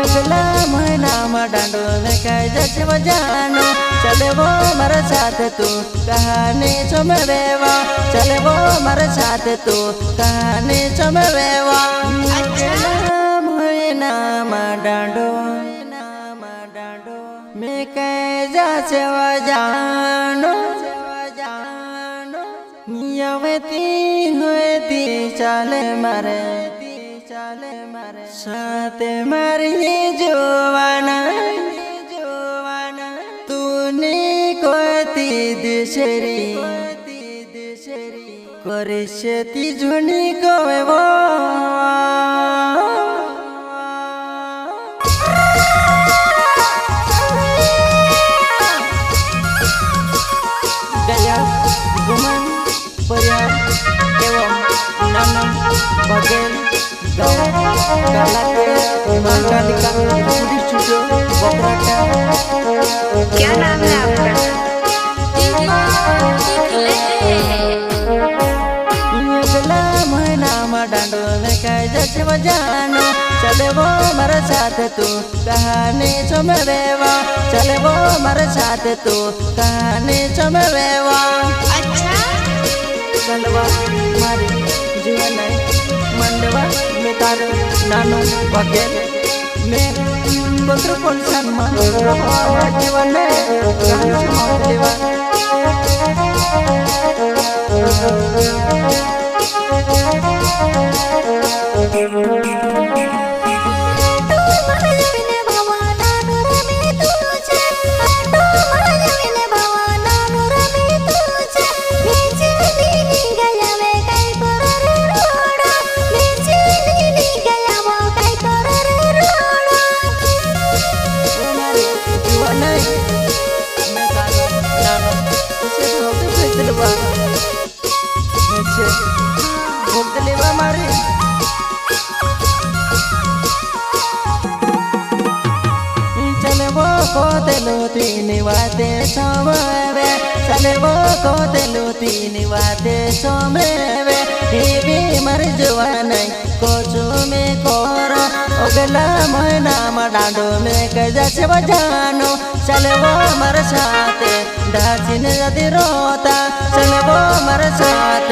अगला महीना में डांडो में कह जैसे बजानो चले वो मेरे साथ तू कहानी सुनवेवा चले वो मेरे साथ तू कहानी सुनवेवा अगला महीना में डांडो में कह जैसे बजानो यवती हुई चले मारे साथ मारी जुवाना तूने कोती दिशरी करशती झुनी को वो गया गुमन परियार एवं नानम बगेल क्या नाम है आपका? अगला महीना में डांडो में कह जैसे बजानो चले वो मेरे साथ तू कहानी सुनवेवा चले वो मेरे साथ तू कहानी सुनवेवा अच्छा चलवा मारी जीवन मंडवा में तारो नानो बगेल में पुत्र पुन सम्मान जीवन देवा तीन वादे सोमवे चले वो को तेलु तीन वादे सोमवे भी मर जवान कोचु में कोरो अगला महीना में डांडो में कैसे बजानो चले वो मर साथ ढासिन जति रोता चले वो मर साथ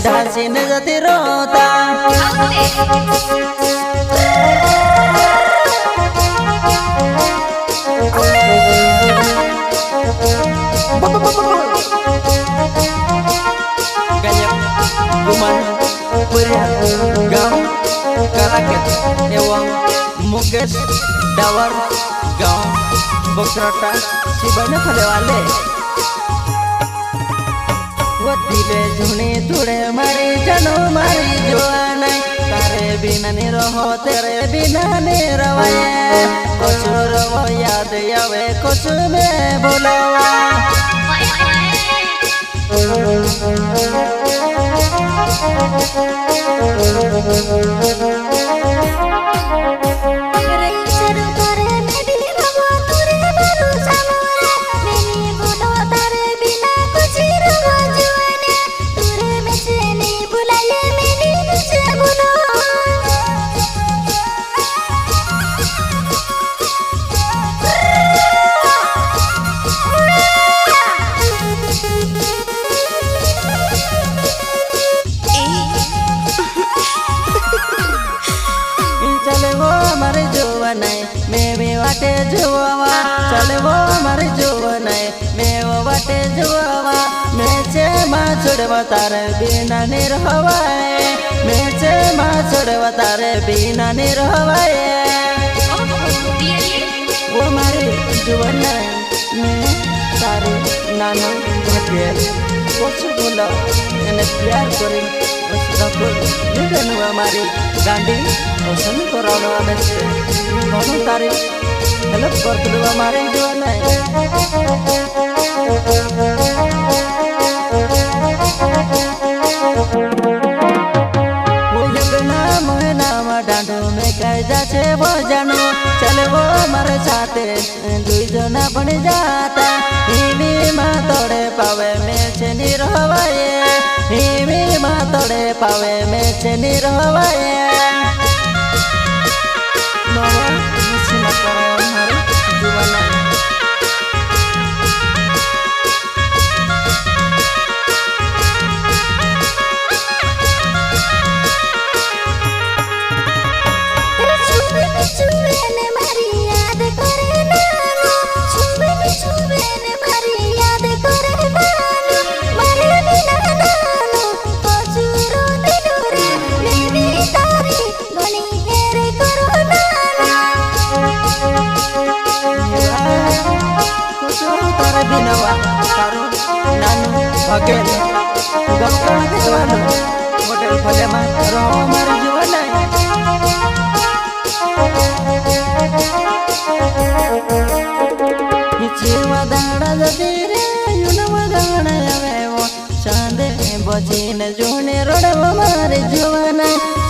ढासिन जति रोता गुमन गाँव काराकेट एवं मुकेश डावर गाँव बकराटा शिवन फले वाले वो दिले झुने तुड़े मारी जनो मारी जुआन तारे बिना नहीं रहो तेरे बिना नहीं रवाए कुछ रवो याद आवे कुछ में बुलावा मैं भी वाटे जुआ चले वो मर जुआ मैं वो वाटे जुआ मैं चे माँ छुड़वा तारे बिना निर्हवाए मैं चे माँ छुड़वा तारे बिना निर्हवाए वो मारे जुआ मैं तारे नानो भगेल कुछ बोला मैंने प्यार करी बस निधन हुआ हमारी गांडी रोशन कराना हमें दोनों तारे हेल्प कर दो हमारे जीवन में वो जगना महीना में डांडो में कह जाचे वो जानो चले वो मर साथे दुई जना बन जाता हिमी माँ तोड़े पावे में से निरहवाए हिमी माँ तोड़े पावे में से निरहवाए भागेल गप्पा केतवानो होटल फले में रो मारी जुवन जीवा दाड़ा जदीरे युनवा दाड़ा आवेवो चांदे बचीन जोने रोडवा मारे जुवन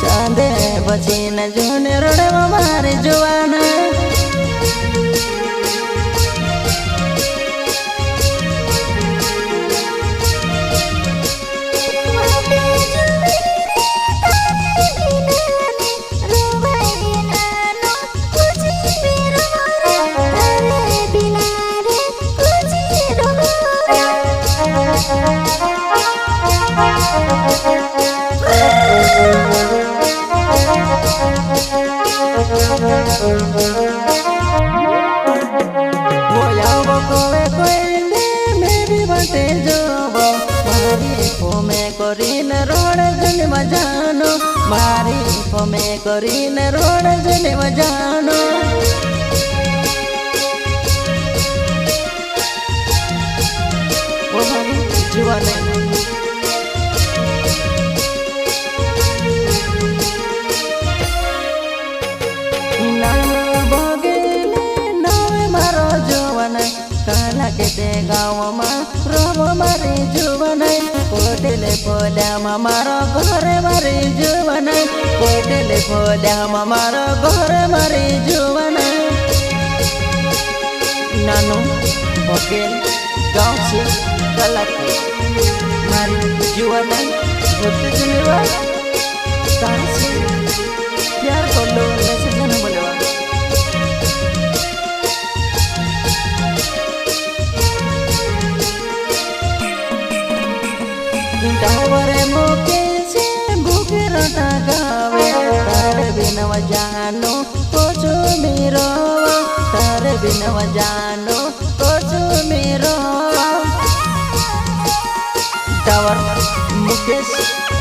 चांदे बचीन जोने रोडवा मारे जुवन मारी पमे करीन रोड जने मजानो ओ भाई जुवाने नानो बगेले नावे मारो जुवाने काला केते गाँव में रोबो मारी जुवाने कोटेले पोल्या मारो घरे मारी जुवाने कोटेले पोल्या मारो घरे मारी जुवाने नानो बगेल गाँव से काला के मारी जुवाने होते जुनेवा तार से प्यार कर लो ऐसे जन बोलेवा टावरे मुके से भूखे रोटा गावे तारे बिनवा जानो कोचो मेरो तारे बिनवा जानो कोचो मेरो टावर मुकेश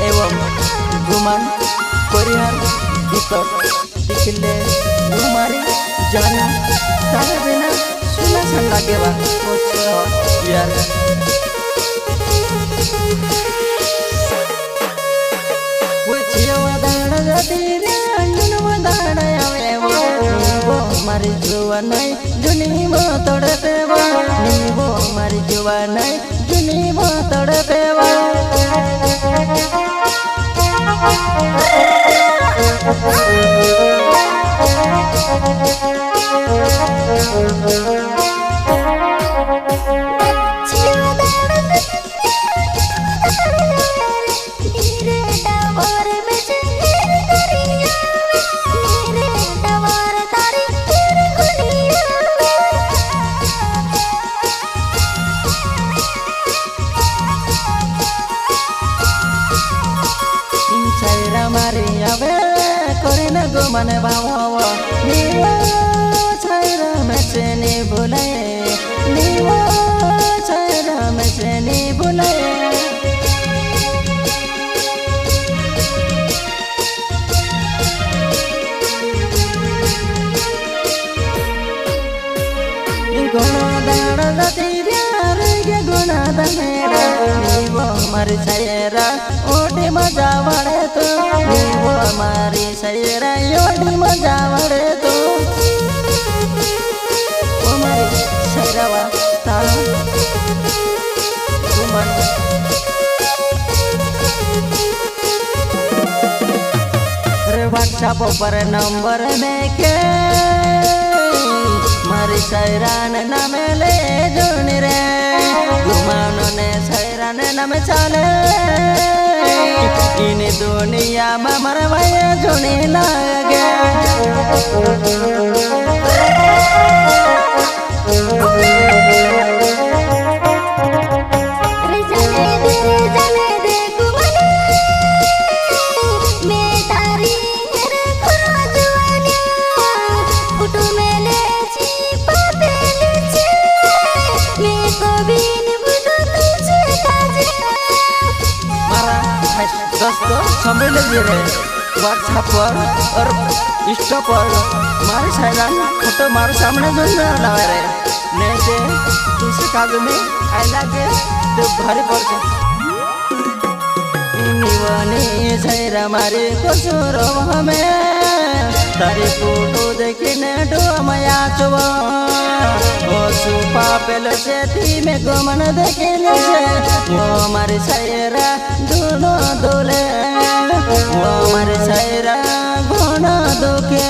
एवं गुमान परिहार दीपक दिखले गुमारी जाना तारे बिना सुना सन लागेवा कोचो यार मारी जुवान जुनी मो तड़पेवा नीवो मारी जुवान जुनी मो तड़पेवा मन बाबा नीवा छैरा मचने बुलाए नीवा छैरा मचने बुलाए गुणा दाड़ा तीरिया रे गुणा दमेरा नीवा मर छैरा ओटी मजा बड़े तो नीवा मारी सैरा योडी मजा वरे तो ओ मारी सैरावा तारा गुमान रे व्हाट्सएप पर नंबर देखे मारी सैरान नाम ले जोनी रे गुमानो ने सैरान नाम चले इन दुनिया में मरवाया जोनी लगे दोस्तों समझ लीजिए व्हाट्सएप पर और इंस्टा पर मारे सैरान फोटो मारे सामने जो लगा रहे नहीं કાગમે આઈ લાગે તો ભારે પડશે નિવાની સૈરા મારી કસુરો હમે તારી ફોટો દેખીને ડોમયા છો ઓ સુપા પેલો છે તી મે ગમન દેખીને છે ઓ મારી સૈરા દુનો દોલે ઓ મારી સૈરા ઘણો દુખે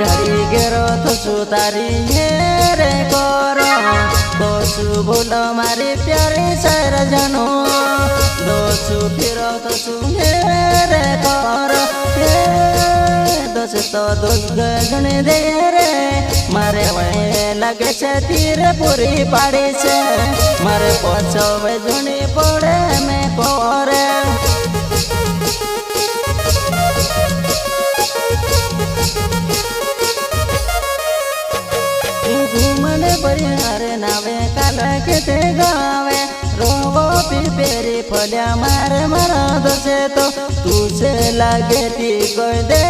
घड़ी गेरो तो सुतारी रे करो दोसु बोलो मारी प्यारी सर जनो दोसु फिरो तो सुने करो दोस तो दोस गगने दे रे मारे वही लगे से तीर पूरी पाड़ी से मारे पोछो वे जुनी पड़े में कोरे મને પરિહારે નાવે કાલ કે તે ગાવે રોવો પીપેરી ફલ્યા મારે મારા દસે તો તું છે લાગે તી કોઈ દે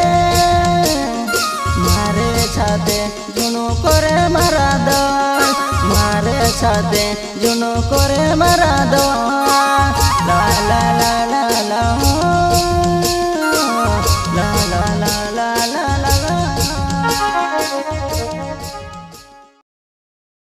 મારે સાથે જૂનું કરે મારા દળ મારે સાથે જૂનું કરે મારા દળ